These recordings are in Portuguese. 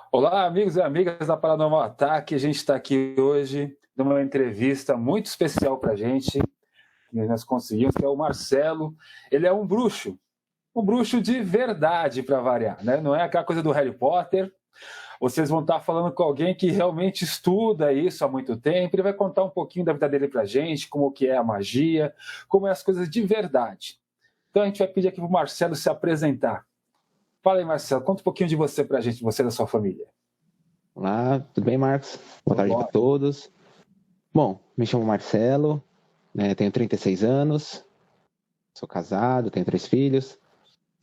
Olá, amigos e amigas da Paranormal Ataque. A gente está aqui hoje numa entrevista muito especial para a gente, que nós conseguimos, que é o Marcelo. Ele é um bruxo de verdade, para variar, né? Não é aquela coisa do Harry Potter. Vocês vão estar falando com alguém que realmente estuda isso há muito tempo. Ele vai contar um pouquinho da vida dele para a gente, como que é a magia, como é as coisas de verdade. Então a gente vai pedir aqui para o Marcelo se apresentar. Fala aí, Marcelo, conta um pouquinho de você para a gente, você e da sua família. Olá, tudo bem, Marcos? Boa Tudo tarde para bom? todos. Bom, me chamo Marcelo, né, tenho 36 anos, sou casado, tenho 3 filhos,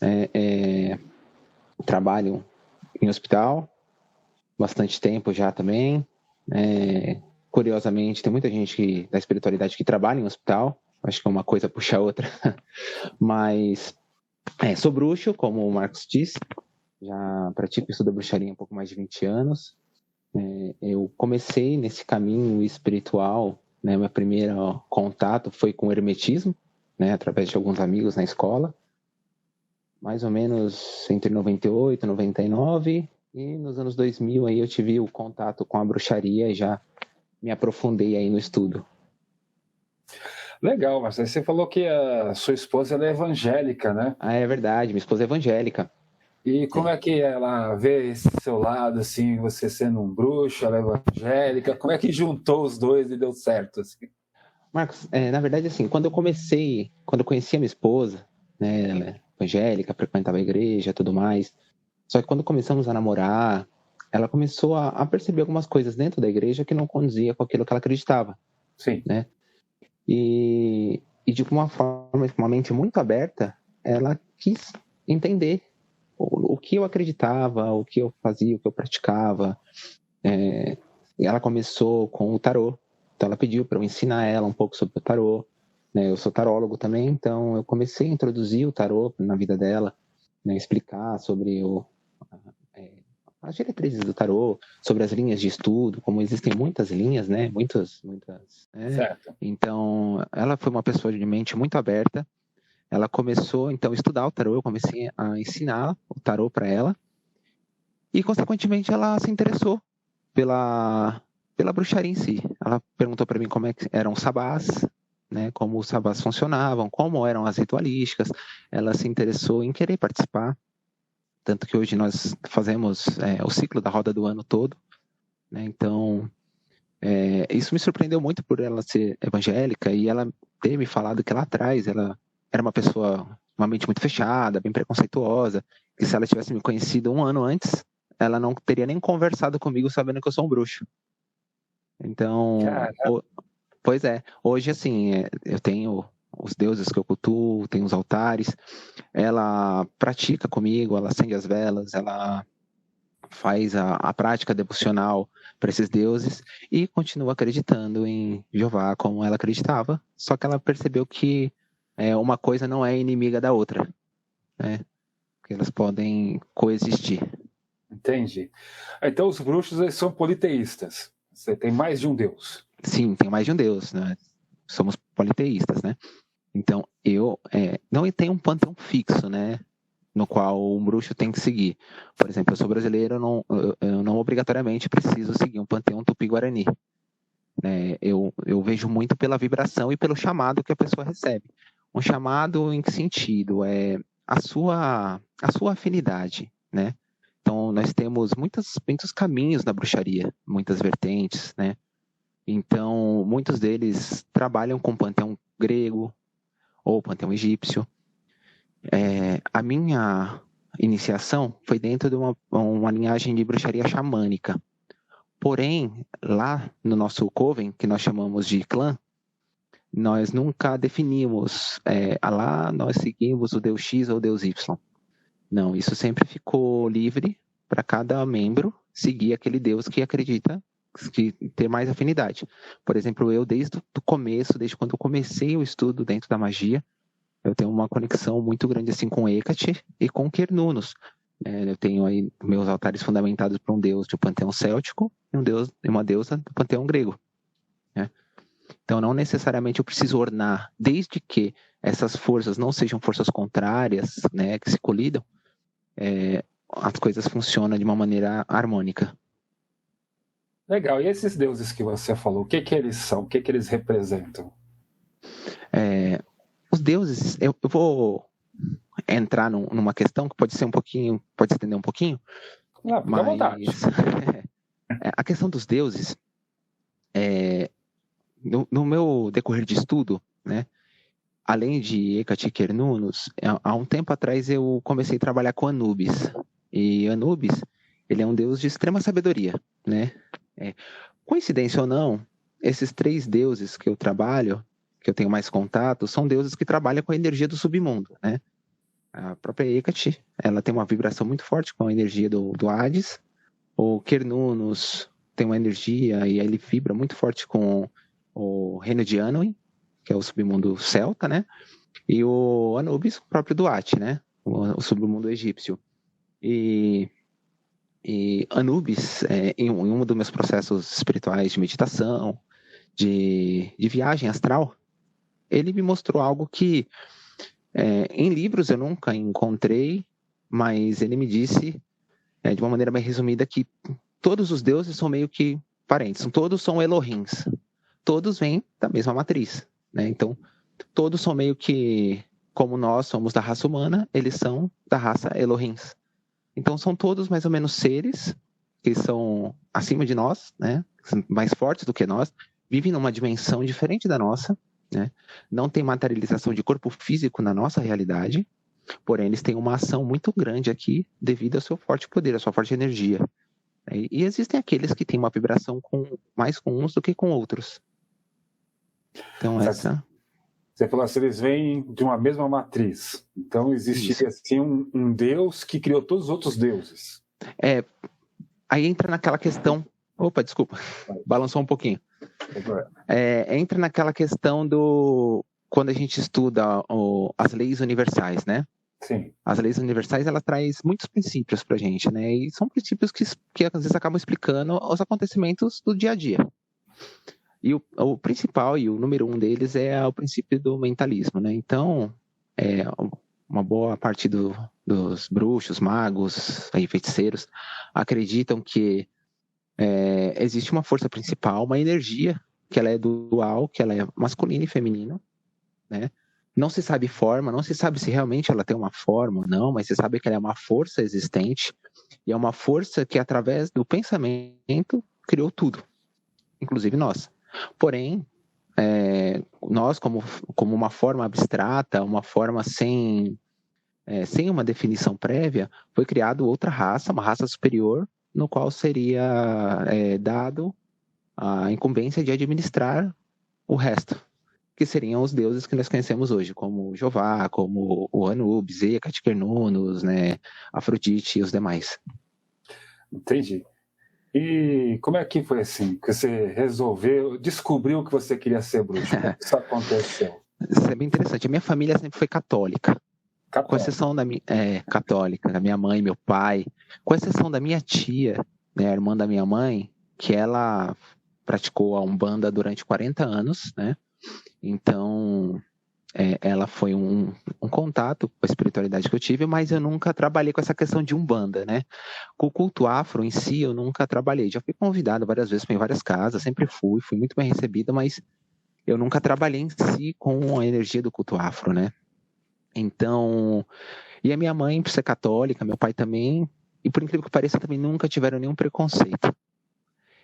é, é, trabalho em hospital, bastante tempo já também. Curiosamente, tem muita gente da espiritualidade que trabalha em hospital, acho que uma coisa puxa a outra, mas sou bruxo, como o Marcos disse, já pratico e estudo bruxaria há um pouco mais de 20 anos. Eu comecei nesse caminho espiritual, né? Meu primeiro contato foi com o hermetismo, né? Através de alguns amigos na escola, mais ou menos entre 98 e 99, e nos anos 2000 aí eu tive o contato com a bruxaria e já me aprofundei aí no estudo. Legal, Marcelo. Você falou que a sua esposa ela é evangélica, né? Ah, é verdade, minha esposa é evangélica. E como é que ela vê esse seu lado, assim, você sendo um bruxo, ela é evangélica? Como é que juntou os dois e deu certo, assim? Marcos, na verdade, assim, quando eu conheci a minha esposa, né, ela é evangélica, frequentava a igreja e tudo mais. Só que quando começamos a namorar, ela começou a perceber algumas coisas dentro da igreja que não condizia com aquilo que ela acreditava, Sim. né? E de uma forma, com uma mente muito aberta, ela quis entender o que eu acreditava, o que eu fazia, o que eu praticava. E ela começou com o tarô. Então ela pediu para eu ensinar ela um pouco sobre o tarô. Né? Eu sou tarólogo também, então eu comecei a introduzir o tarô na vida dela, né? Explicar sobre é, as diretrizes do tarô, sobre as linhas de estudo, como existem muitas linhas, né? Muitas. Né? Certo. Então, ela foi uma pessoa de mente muito aberta. Ela começou, então, a estudar o tarô. Eu comecei a ensinar o tarô para ela. E, consequentemente, ela se interessou pela bruxaria em si. Ela perguntou para mim como é que eram os sabás, né, como os sabás funcionavam, como eram as ritualísticas. Ela se interessou em querer participar, tanto que hoje nós fazemos o ciclo da roda do ano todo. Né, então, isso me surpreendeu muito por ela ser evangélica e ela ter me falado que lá atrás ela era uma pessoa, uma mente muito fechada, bem preconceituosa, que se ela tivesse me conhecido um ano antes, ela não teria nem conversado comigo sabendo que eu sou um bruxo. Então, Cara, pois é, hoje assim, eu tenho os deuses que eu cultuo, tenho os altares, ela pratica comigo, ela acende as velas, ela faz a prática devocional para esses deuses e continua acreditando em Jeová como ela acreditava, só que ela percebeu que uma coisa não é inimiga da outra, né? Que elas podem coexistir. entendi. Então os bruxos eles são politeístas. Você tem mais de um deus. Sim, tem mais de um deus, né? Somos politeístas, né? Então, eu não tenho um panteão fixo, né? No qual um bruxo tem que seguir. Por exemplo, eu sou brasileiro, eu não obrigatoriamente preciso seguir um panteão tupi-guarani. Né? Eu vejo muito pela vibração e pelo chamado que a pessoa recebe. Um chamado em que sentido? É a sua afinidade, né? Então, nós temos muitos caminhos na bruxaria, muitas vertentes, né? Então, muitos deles trabalham com o panteão grego ou panteão egípcio. A minha iniciação foi dentro de uma linhagem de bruxaria xamânica. Porém, lá no nosso coven, que nós chamamos de clã, nós nunca definimos, lá nós seguimos o Deus X ou o Deus Y. Não, isso sempre ficou livre para cada membro seguir aquele Deus que acredita que ter mais afinidade. Por exemplo, eu desde o começo, desde quando eu comecei o estudo dentro da magia, eu tenho uma conexão muito grande assim com Hecate e com Cernunnos. Eu tenho aí meus altares fundamentados para um deus do panteão céltico e uma deusa do panteão grego. Né? Então, não necessariamente eu preciso ornar, desde que essas forças não sejam forças contrárias, né, que se colidam. as coisas funcionam de uma maneira harmônica. Legal. E esses deuses que você falou, o que que eles são? O que que eles representam? Os deuses, eu vou entrar numa questão que pode ser um pouquinho, pode se estender um pouquinho, Fica à vontade. mas a questão dos deuses, no meu decorrer de estudo, né, além de Hecate e Cernunnos, há um tempo atrás eu comecei a trabalhar com Anubis. E Anubis, ele é um deus de extrema sabedoria, né? Coincidência ou não, esses 3 deuses que eu trabalho, que eu tenho mais contato, são deuses que trabalham com a energia do submundo, né? A própria Hecate, ela tem uma vibração muito forte com a energia do Hades. O Cernunnos tem uma energia e ele vibra muito forte com o reino de Anduin, que é o submundo celta, né? E o Anubis, o próprio Duat, né? O submundo egípcio. E Anubis, em um dos meus processos espirituais de meditação, de viagem astral, ele me mostrou algo que em livros eu nunca encontrei, mas ele me disse, de uma maneira bem resumida, que todos os deuses são meio que parentes, todos são Elohims, todos vêm da mesma matriz, né? Então, todos são meio que, como nós somos da raça humana, eles são da raça Elohims. Então, são todos mais ou menos seres que são acima de nós, né? Mais fortes do que nós, vivem numa dimensão diferente da nossa, né? Não tem materialização de corpo físico na nossa realidade, porém, eles têm uma ação muito grande aqui devido ao seu forte poder, à sua forte energia. E existem aqueles que têm uma vibração mais com uns do que com outros. Então, Você falou assim, eles vêm de uma mesma matriz. Então, existia assim um Deus que criou todos os outros deuses. Aí entra naquela questão... Opa, desculpa. Balançou um pouquinho. Entra naquela questão quando a gente estuda as leis universais, né? Sim. As leis universais, elas trazem muitos princípios pra gente, né? E são princípios que às vezes acabam explicando os acontecimentos do dia a dia. E o principal e o número 1 deles é o princípio do mentalismo, né? Então, uma boa parte dos bruxos, magos, feiticeiros, acreditam que existe uma força principal, uma energia, que ela é dual, que ela é masculina e feminina, né? Não se sabe forma, não se sabe se realmente ela tem uma forma ou não, mas se sabe que ela é uma força existente e é uma força que, através do pensamento, criou tudo, inclusive nós. Porém, nós, como uma forma abstrata, uma forma sem uma definição prévia, foi criado outra raça, uma raça superior, no qual seria dado a incumbência de administrar o resto, que seriam os deuses que nós conhecemos hoje, como Jeová, como o Anubis, Hecate, Cernunnos, né, Afrodite e os demais. Entendi. E como é que foi assim, que você descobriu que você queria ser bruxo? Como isso aconteceu? Isso é bem interessante. A minha família sempre foi católica. Com exceção da minha católica, da minha mãe, meu pai, com exceção da minha tia, né, a irmã da minha mãe, que ela praticou a Umbanda durante 40 anos, né? Então, ela foi um contato com a espiritualidade que eu tive, mas eu nunca trabalhei com essa questão de Umbanda, né? Com o culto afro em si, eu nunca trabalhei. Já fui convidado várias vezes para ir em várias casas, sempre fui muito bem recebida, mas eu nunca trabalhei em si com a energia do culto afro, né? Então, e a minha mãe, por ser católica, meu pai também, e por incrível que pareça, também nunca tiveram nenhum preconceito.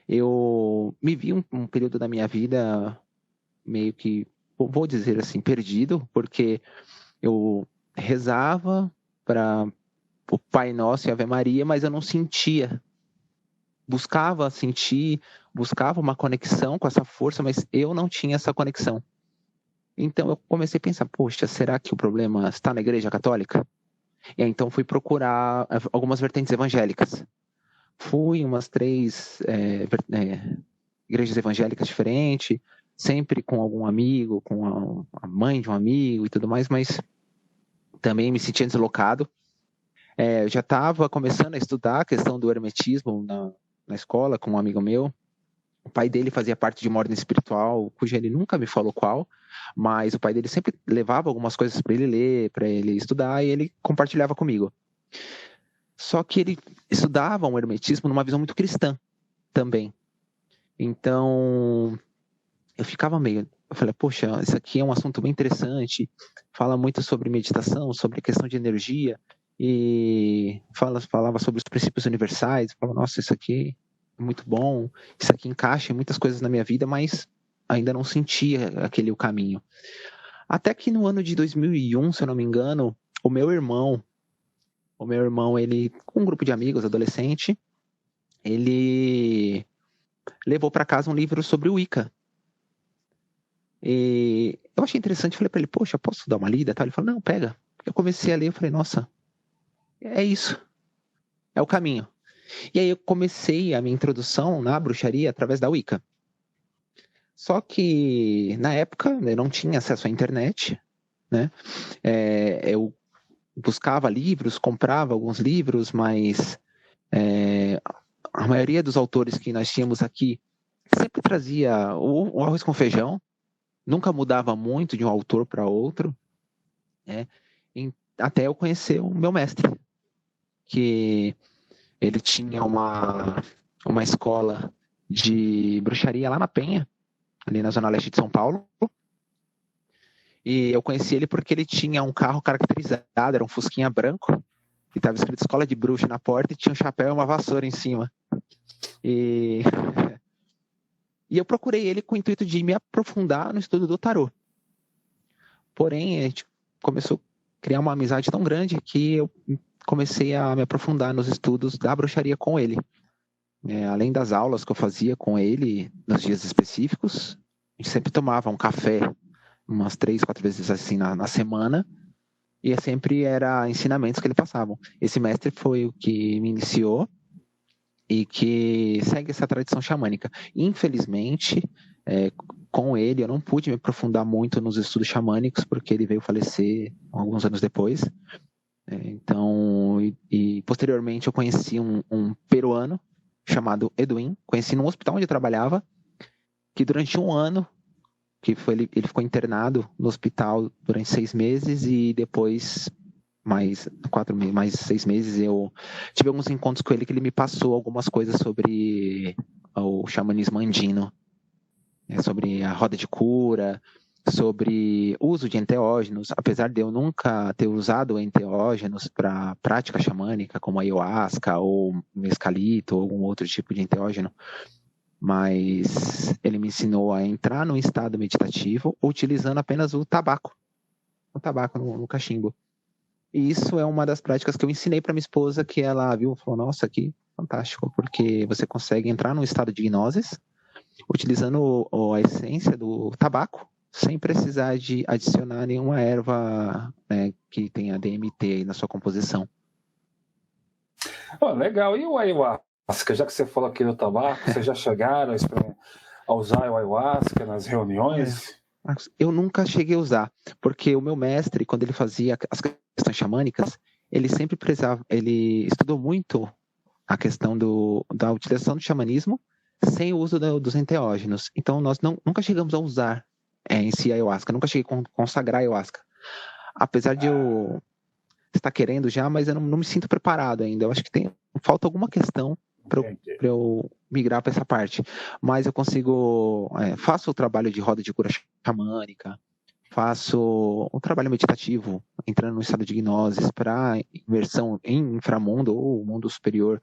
Eu me vi um período da minha vida meio que, vou dizer assim, perdido, porque eu rezava para o Pai Nosso e Ave Maria, mas eu não sentia. Buscava sentir, buscava uma conexão com essa força, mas eu não tinha essa conexão. Então eu comecei a pensar, poxa, será que o problema está na Igreja Católica? E aí, então fui procurar algumas vertentes evangélicas. Fui em umas 3 igrejas evangélicas diferentes, sempre com algum amigo, com a mãe de um amigo e tudo mais, mas também me sentia deslocado. Eu já estava começando a estudar a questão do hermetismo na escola com um amigo meu. O pai dele fazia parte de uma ordem espiritual, cuja ele nunca me falou qual, mas o pai dele sempre levava algumas coisas para ele ler, para ele estudar, e ele compartilhava comigo. Só que ele estudava o hermetismo numa visão muito cristã também. Então, eu ficava meio... Eu falei, poxa, isso aqui é um assunto bem interessante, fala muito sobre meditação, sobre a questão de energia, e falava sobre os princípios universais. Eu falava, nossa, isso aqui é muito bom, isso aqui encaixa em muitas coisas na minha vida, mas ainda não sentia aquele o caminho. Até que no ano de 2001, se eu não me engano, o meu irmão, ele, com um grupo de amigos, adolescente, ele levou para casa um livro sobre o Wicca. E eu achei interessante, falei para ele, poxa, posso dar uma lida? Ele falou, não, pega. Eu comecei a ler, eu falei, nossa, é isso, é o caminho. E aí eu comecei a minha introdução na bruxaria através da Wicca. Só que na época eu não tinha acesso à internet, né? Eu buscava livros, comprava alguns livros, mas a maioria dos autores que nós tínhamos aqui sempre trazia o arroz com feijão, nunca mudava muito de um autor para outro, né? Até eu conhecer o meu mestre, que ele tinha uma escola de bruxaria lá na Penha, ali na Zona Leste de São Paulo. E eu conheci ele porque ele tinha um carro caracterizado, era um Fusquinha branco, e estava escrito Escola de Bruxa na porta e tinha um chapéu e uma vassoura em cima. E eu procurei ele com o intuito de me aprofundar no estudo do tarô. Porém, a gente começou a criar uma amizade tão grande que eu comecei a me aprofundar nos estudos da bruxaria com ele. Além das aulas que eu fazia com ele nos dias específicos, a gente sempre tomava um café umas 3, 4 vezes assim na semana, e sempre era ensinamentos que ele passava. Esse mestre foi o que me iniciou e que segue essa tradição xamânica. Infelizmente, com ele eu não pude me aprofundar muito nos estudos xamânicos, porque ele veio falecer alguns anos depois. Então, posteriormente eu conheci um peruano chamado Edwin, conheci num hospital onde eu trabalhava, que durante um ano, ele ficou internado no hospital durante 6 meses, e depois mais 6 meses eu tive alguns encontros com ele, que ele me passou algumas coisas sobre o xamanismo andino, sobre a roda de cura, sobre o uso de enteógenos. Apesar de eu nunca ter usado enteógenos para prática xamânica, como ayahuasca ou mescalito ou algum outro tipo de enteógeno, mas ele me ensinou a entrar num estado meditativo utilizando apenas o tabaco no cachimbo. E isso é uma das práticas que eu ensinei para minha esposa, que ela viu e falou, nossa, que fantástico, porque você consegue entrar num estado de gnoses utilizando a essência do tabaco, sem precisar de adicionar nenhuma erva, né, que tenha DMT aí na sua composição. Oh, legal. E o ayahuasca? Já que você falou aqui do tabaco, vocês já chegaram a usar o ayahuasca nas reuniões? Eu nunca cheguei a usar, porque o meu mestre, quando ele fazia as questões xamânicas, ele sempre ele estudou muito a questão da utilização do xamanismo sem o uso dos enteógenos. Então, nós nunca chegamos a usar em si a ayahuasca, nunca cheguei a consagrar a ayahuasca. Apesar de eu estar querendo já, mas eu não me sinto preparado ainda. Eu acho que falta alguma questão para eu migrar para essa parte. Mas eu faço o trabalho de roda de cura xamânica, faço um trabalho meditativo, entrando no estado de gnoses para imersão em inframundo ou mundo superior,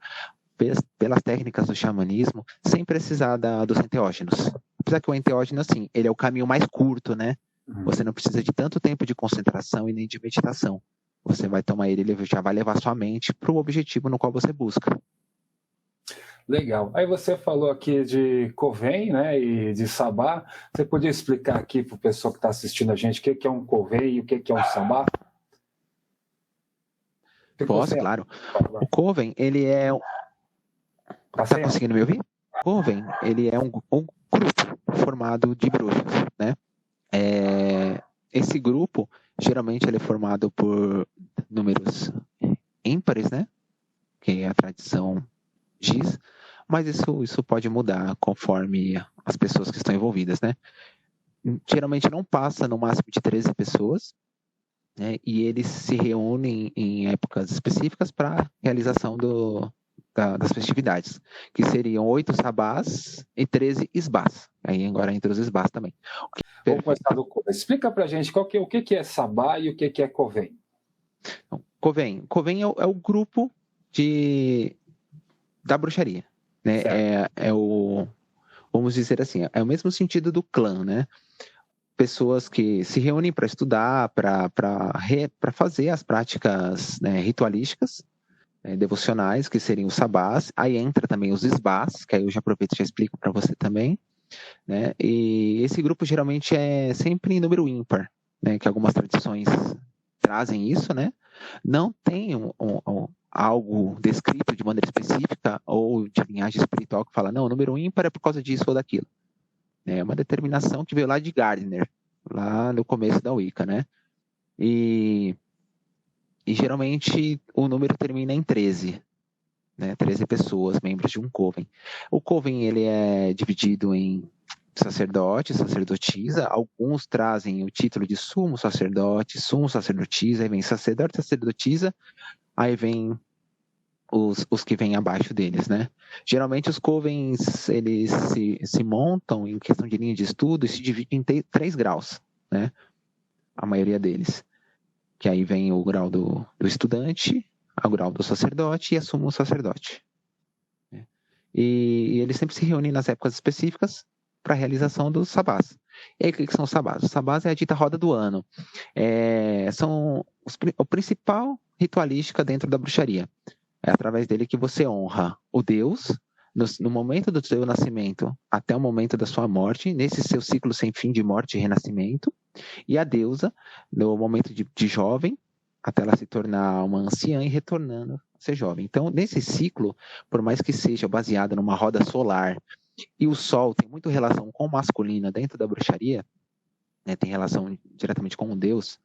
pelas técnicas do xamanismo, sem precisar dos enteógenos. Apesar que o enteógeno, assim, ele é o caminho mais curto, né? Você não precisa de tanto tempo de concentração e nem de meditação. Você vai tomar ele já vai levar sua mente para o objetivo no qual você busca. Legal. Aí você falou aqui de Coven, né, e de Sabá. Você podia explicar aqui para o pessoal que está assistindo a gente o que é um Coven e o que é um Sabá? Posso, claro. O Coven, ele é... Tá conseguindo me ouvir? O Coven, ele é um grupo formado de bruxos, né? Esse grupo, geralmente, ele é formado por números ímpares, né? Que a tradição diz, mas isso pode mudar conforme as pessoas que estão envolvidas, né? Geralmente não passa no máximo de 13 pessoas, né? E eles se reúnem em épocas específicas para realização das festividades, que seriam 8 sabás e 13 esbás. Aí agora entre os esbás também. Vamos começar do começo. Explica pra gente o que é sabá e o que é coven. Então, Coven é o grupo da bruxaria, né? Vamos dizer assim, é o mesmo sentido do clã, né? Pessoas que se reúnem para estudar, para fazer as práticas, né, ritualísticas, devocionais, que seriam os sabás. Aí entra também os esbás, que aí eu já aproveito e já explico para você também, né? E esse grupo geralmente é sempre em número ímpar, né? Que algumas tradições trazem isso, né? Não tem algo descrito de maneira específica ou de linhagem espiritual que fala, não, o número ímpar é por causa disso ou daquilo. É uma determinação que veio lá de Gardner, lá no começo da Wicca, né? E geralmente o número termina em 13, né? 13 pessoas, membros de um coven. O coven, ele é dividido em sacerdote, sacerdotisa. Alguns trazem o título de sumo sacerdote, sumo sacerdotisa, aí vem sacerdote, sacerdotisa, aí vem os que vêm abaixo deles, né? Geralmente os covens, eles se montam em questão de linha de estudo e se dividem em 3 graus, né? A maioria deles. Que aí vem o grau do estudante, o grau do sacerdote e a sumo sacerdote. E eles sempre se reúnem nas épocas específicas para a realização dos sabás. E aí, o que são os sabás? Os sabás é a dita roda do ano. São o principal ritualística dentro da bruxaria. É através dele que você honra o Deus no momento do seu nascimento até o momento da sua morte, nesse seu ciclo sem fim de morte e renascimento, e a deusa no momento de jovem, até ela se tornar uma anciã e retornando a ser jovem. Então, nesse ciclo, por mais que seja baseado numa roda solar, e o Sol tem muito relação com o masculino dentro da bruxaria, né, tem relação diretamente com o Deus,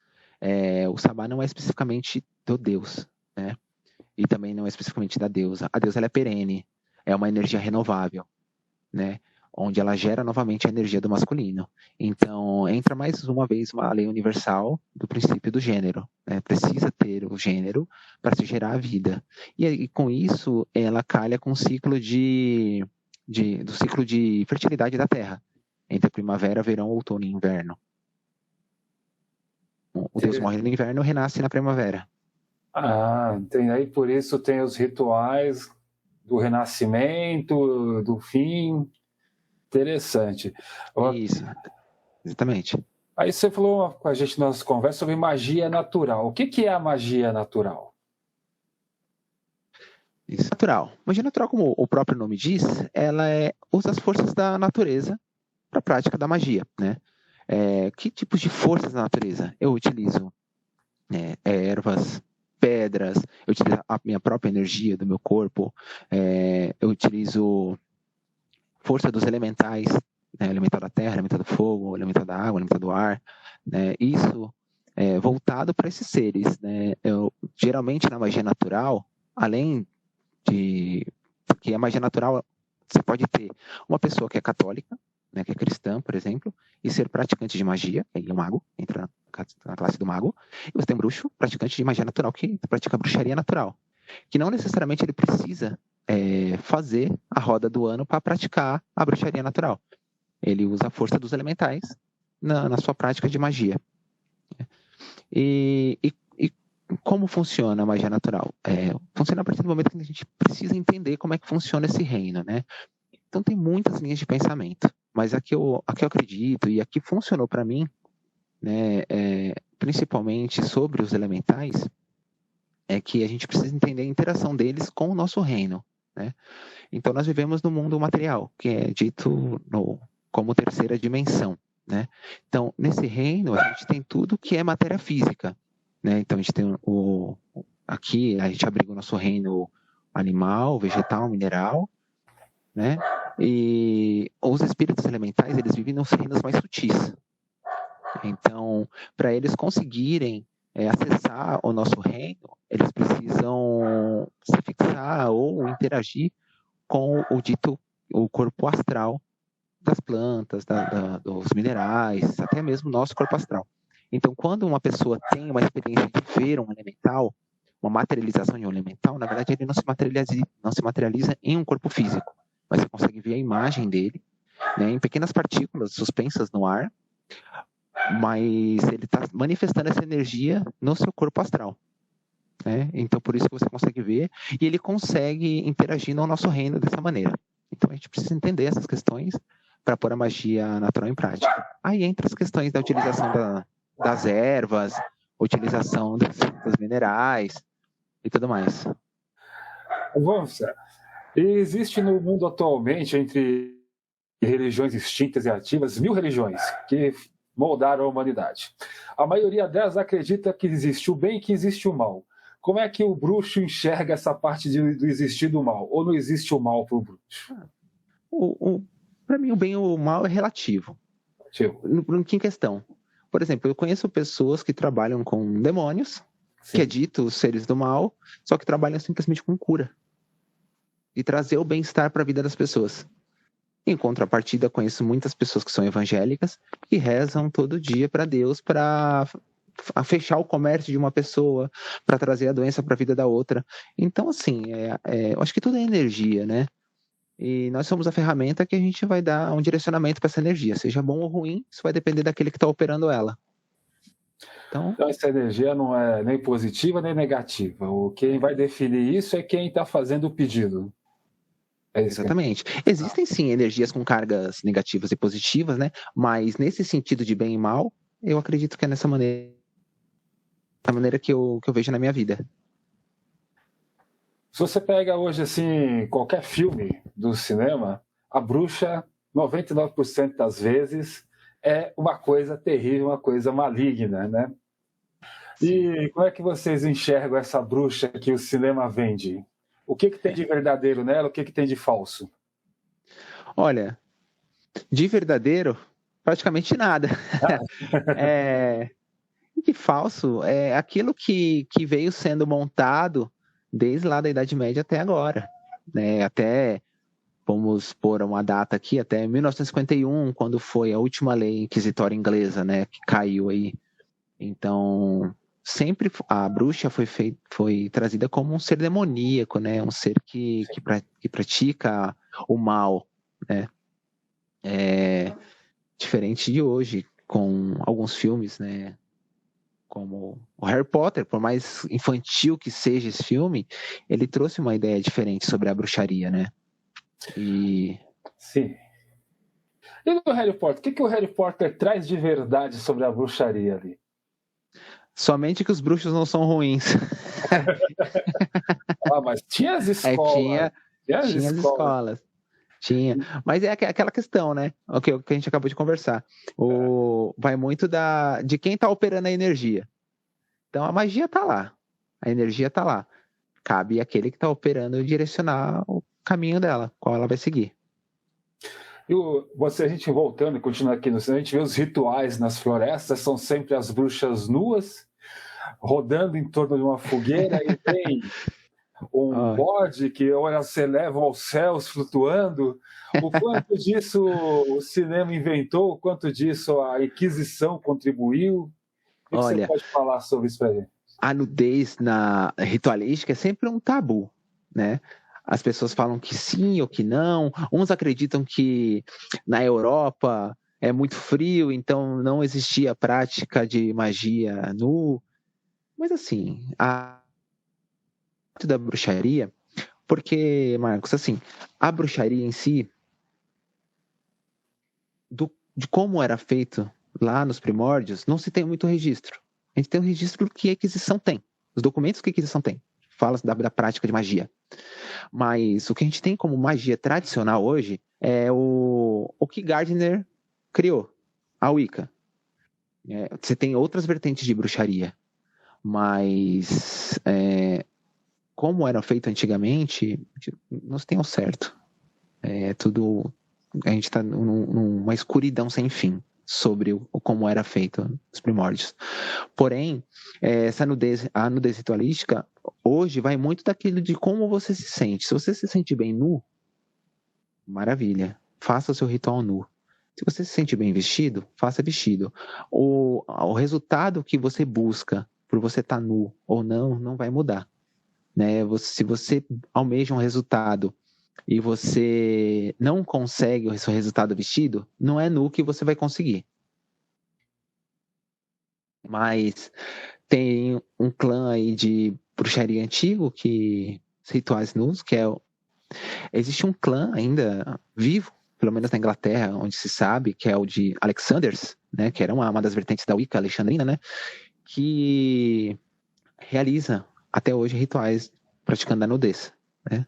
o sabá não é especificamente do Deus, né? E também não é especificamente da deusa. A deusa ela é perene, é uma energia renovável, né? Onde ela gera novamente a energia do masculino. Então, entra mais uma vez uma lei universal do princípio do gênero. Né? Precisa ter o gênero para se gerar a vida. E com isso, ela calha com o ciclo do ciclo de fertilidade da Terra, entre primavera, verão, outono e inverno. O Deus morre no inverno e renasce na primavera. Tem aí, por isso tem os rituais do renascimento, do fim. Interessante. Isso, exatamente. Aí você falou com a gente na nossa conversa sobre magia natural. O que é a magia natural? Isso. Natural. Magia natural, como o próprio nome diz, ela usa as forças da natureza para a prática da magia, né? Que tipos de forças da natureza? Eu utilizo ervas, pedras, eu utilizo a minha própria energia do meu corpo, eu utilizo força dos elementais, né? Elemental da terra, elemental do fogo, elemental da água, elemental do ar, né? Isso voltado para esses seres, né? Geralmente na magia natural, além porque a magia natural, você pode ter uma pessoa que é católica, né, que é cristã, por exemplo, e ser praticante de magia, que é um mago, entra na classe do mago, e você tem um bruxo, praticante de magia natural, que pratica bruxaria natural, que não necessariamente ele precisa fazer a roda do ano para praticar a bruxaria natural. Ele usa a força dos elementais na sua prática de magia. E como funciona a magia natural? Funciona a partir do momento que a gente precisa entender como é que funciona esse reino, né? Então tem muitas linhas de pensamento, mas a que eu acredito e a que funcionou para mim, né, principalmente sobre os elementais, é que a gente precisa entender a interação deles com o nosso reino, né? Então nós vivemos no mundo material, que é dito como terceira dimensão, né? Então nesse reino a gente tem tudo que é matéria física, né? Então a gente tem aqui a gente abriga o nosso reino animal, vegetal, mineral, né? E os espíritos elementais, eles vivem nos reinos mais sutis. Então, para eles conseguirem acessar o nosso reino, eles precisam se fixar ou interagir com o corpo astral das plantas, dos minerais, até mesmo o nosso corpo astral. Então, quando uma pessoa tem uma experiência de ver um elemental, uma materialização de um elemental, na verdade ele não se materializa em um corpo físico, mas você consegue ver a imagem dele, né, em pequenas partículas suspensas no ar, mas ele está manifestando essa energia no seu corpo astral. Né? Então, por isso que você consegue ver, e ele consegue interagir no nosso reino dessa maneira. Então, a gente precisa entender essas questões para pôr a magia natural em prática. Aí entra as questões da utilização das ervas, utilização dos minerais e tudo mais. Vamos, existe no mundo atualmente, entre religiões extintas e ativas, 1000 religiões que moldaram a humanidade. A maioria delas acredita que existe o bem e que existe o mal. Como é que o bruxo enxerga essa parte do existir do mal? Ou não existe o mal para o bruxo? Para mim, o bem e o mal é relativo. Em que questão? Por exemplo, eu conheço pessoas que trabalham com demônios, Sim. que é dito seres do mal, só que trabalham simplesmente com cura. E trazer o bem-estar para a vida das pessoas. Em contrapartida, conheço muitas pessoas que são evangélicas e rezam todo dia para Deus para fechar o comércio de uma pessoa, para trazer a doença para a vida da outra. Então, assim, eu acho que tudo é energia, né? E nós somos a ferramenta que a gente vai dar um direcionamento para essa energia, seja bom ou ruim, isso vai depender daquele que está operando ela. Então, essa energia não é nem positiva nem negativa. Quem vai definir isso é quem está fazendo o pedido. Exatamente. Existem sim energias com cargas negativas e positivas, né? Mas nesse sentido de bem e mal, eu acredito que é nessa maneira, da maneira que eu vejo na minha vida. Se você pega hoje assim qualquer filme do cinema, a bruxa, 99% das vezes, é uma coisa terrível, uma coisa maligna, né? E como é que vocês enxergam essa bruxa que o cinema vende? O que tem de verdadeiro nela? O que tem de falso? Olha, de verdadeiro, praticamente nada. De falso é aquilo que veio sendo montado desde lá da Idade Média até agora. Né? Até, vamos pôr uma data aqui, até 1951, quando foi a última lei inquisitória inglesa, né, que caiu aí. Então, sempre a bruxa foi trazida como um ser demoníaco, né? Um ser que pratica o mal, né? Diferente de hoje, com alguns filmes, né? Como o Harry Potter, por mais infantil que seja esse filme, ele trouxe uma ideia diferente sobre a bruxaria, né? Sim. E no Harry Potter? O que o Harry Potter traz de verdade sobre a bruxaria ali? Somente que os bruxos não são ruins. Mas tinha as escolas. Tinha as escolas. Tinha. Mas é aquela questão, né? O que a gente acabou de conversar. Vai muito de quem está operando a energia. Então a magia está lá. A energia está lá. Cabe àquele que está operando direcionar o caminho dela, qual ela vai seguir. A gente voltando e continuando aqui no cinema, a gente vê os rituais nas florestas, são sempre as bruxas nuas, rodando em torno de uma fogueira, e tem um bode que elas se elevam aos céus flutuando. O quanto disso o cinema inventou, o quanto disso a Inquisição contribuiu? O que você pode falar sobre isso para gente? A nudez na ritualística é sempre um tabu, né? As pessoas falam que sim ou que não. Uns acreditam que na Europa é muito frio, então não existia prática de magia nu. Mas assim, a da bruxaria, porque, Marcos, assim, a bruxaria em si, de como era feito lá nos primórdios, não se tem muito registro. A gente tem um registro que a Inquisição tem, os documentos que a Inquisição tem, fala da prática de magia. Mas o que a gente tem como magia tradicional hoje é o que Gardner criou, a Wicca. Você tem outras vertentes de bruxaria, mas como era feito antigamente, não se tem ao certo. Tudo, a gente está numa escuridão sem fim sobre como era feito os primórdios. Porém, a nudez ritualística hoje vai muito daquilo de como você se sente. Se você se sente bem nu, maravilha, faça o seu ritual nu. Se você se sente bem vestido, faça vestido. O resultado que você busca por você estar nu ou não, não vai mudar. Né? Se você almeja um resultado e você não consegue o seu resultado vestido, não é nu que você vai conseguir. Mas tem um clã aí de bruxaria antigo que rituais nus, existe um clã ainda vivo, pelo menos na Inglaterra, onde se sabe, que é o de Alexanders, né, que era uma das vertentes da Wicca alexandrina, né, que realiza até hoje rituais praticando a nudez, né?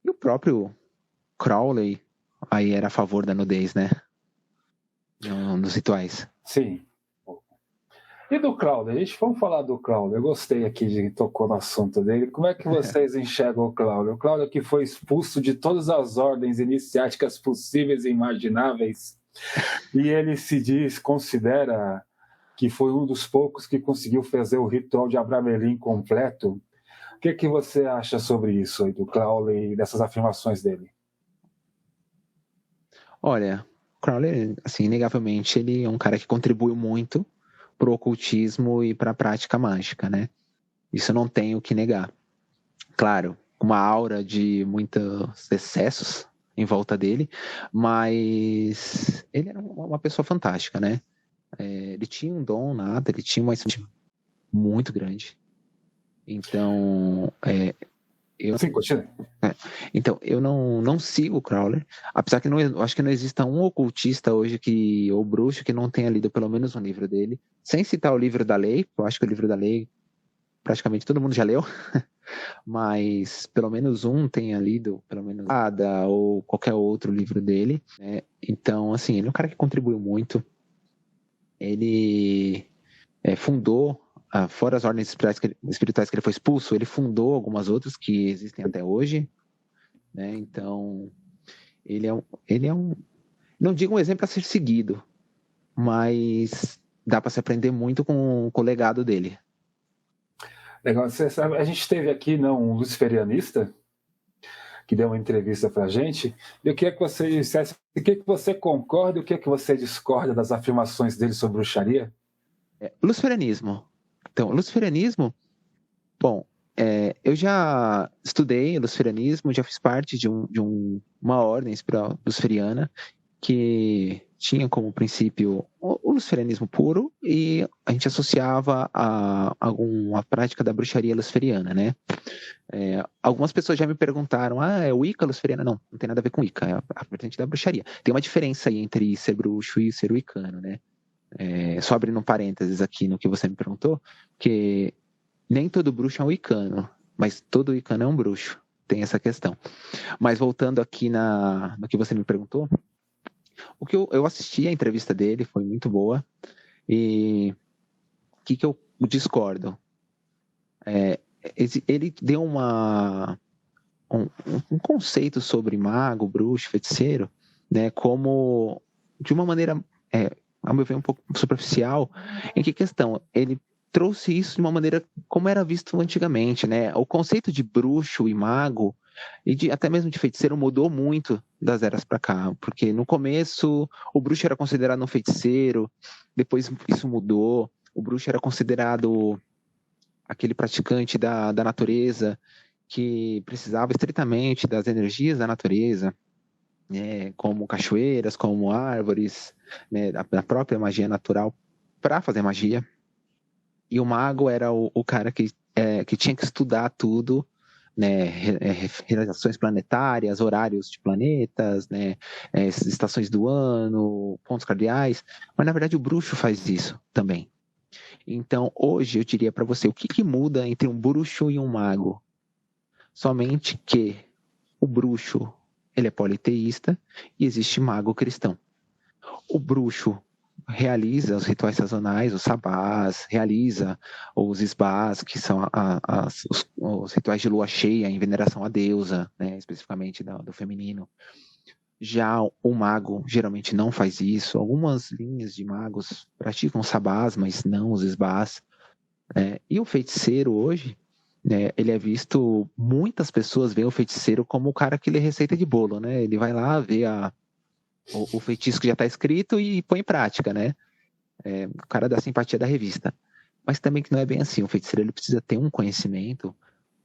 E o próprio Crowley aí era a favor da nudez, né? Nos rituais. Sim. E do Crowley? Vamos falar do Crowley. Eu gostei aqui de que tocou no assunto dele. Como é que vocês enxergam o Crowley? O Crowley que foi expulso de todas as ordens iniciáticas possíveis e imagináveis. E ele considera que foi um dos poucos que conseguiu fazer o ritual de Abramelin completo. O que você acha sobre isso aí do Crowley e dessas afirmações dele? Olha, Crowley, assim, inegavelmente, ele é um cara que contribuiu muito para o ocultismo e para a prática mágica, né? Isso eu não tenho que negar. Claro, uma aura de muitos excessos em volta dele, mas ele era uma pessoa fantástica, né? Ele tinha um dom nato, ele tinha uma experiência muito grande. Então, Sim, continue. Então, eu não sigo o Crowley, apesar que eu acho que não exista um ocultista hoje ou bruxo que não tenha lido pelo menos um livro dele, sem citar o livro da lei, eu acho que o livro da lei praticamente todo mundo já leu, mas pelo menos um tenha lido, pelo menos Ada ou qualquer outro livro dele, né? Então, assim, ele é um cara que contribuiu muito, ele fundou, fora as ordens espirituais que ele foi expulso, ele fundou algumas outras que existem até hoje, né? Então, ele é um, não digo um exemplo a ser seguido, mas dá para se aprender muito com o legado dele. Legal. Você sabe, a gente teve aqui um luciferianista que deu uma entrevista para a gente, e eu queria que você dissesse o que você concorda e o que você discorda das afirmações dele sobre bruxaria. Luciferianismo. Então, luciferianismo, bom, eu já estudei luciferianismo, já fiz parte de uma ordem espiritual luciferiana que tinha como princípio o luciferianismo puro e a gente associava a alguma prática da bruxaria luciferiana, né? Algumas pessoas já me perguntaram, é Wicca luciferiana? Não tem nada a ver com Wicca, é a vertente da bruxaria. Tem uma diferença aí entre ser bruxo e ser wiccano, né? Só abrindo um parênteses aqui no que você me perguntou, que nem todo bruxo é um wiccano, mas todo wiccano é um bruxo. Tem essa questão. Mas voltando aqui no que você me perguntou, o que eu assisti a entrevista dele, foi muito boa. E o que eu discordo? Ele deu um conceito sobre mago, bruxo, feiticeiro, né, como de uma maneira, ao meu ver, um pouco superficial. Em que questão? Ele trouxe isso de uma maneira como era visto antigamente, né? O conceito de bruxo e mago e até mesmo de feiticeiro mudou muito das eras para cá, porque no começo o bruxo era considerado um feiticeiro, depois isso mudou, o bruxo era considerado aquele praticante da natureza que precisava estritamente das energias da natureza, né, como cachoeiras, como árvores, né, da própria magia natural para fazer magia. E o mago era o cara que tinha que estudar tudo, né, realizações planetárias, horários de planetas, né, estações do ano, pontos cardeais. Mas na verdade o bruxo faz isso também. Então hoje eu diria para você, o que muda entre um bruxo e um mago? Somente que o bruxo ele é politeísta e existe mago cristão. O bruxo realiza os rituais sazonais, os sabás, realiza os esbás, que são os rituais de lua cheia em veneração à deusa, né, especificamente do feminino. Já o mago geralmente não faz isso. Algumas linhas de magos praticam sabás, mas não os esbás. E o feiticeiro hoje, ele é visto, muitas pessoas veem o feiticeiro como o cara que lê receita de bolo, né? Ele vai lá ver o feitiço que já está escrito e põe em prática, né? O cara da simpatia da revista. Mas também que não é bem assim. O feiticeiro ele precisa ter um conhecimento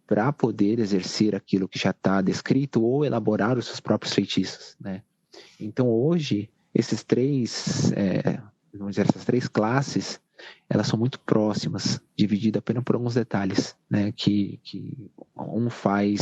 para poder exercer aquilo que já está descrito ou elaborar os seus próprios feitiços, né? Então hoje essas três classes, elas são muito próximas, divididas apenas por alguns detalhes, né? Que um faz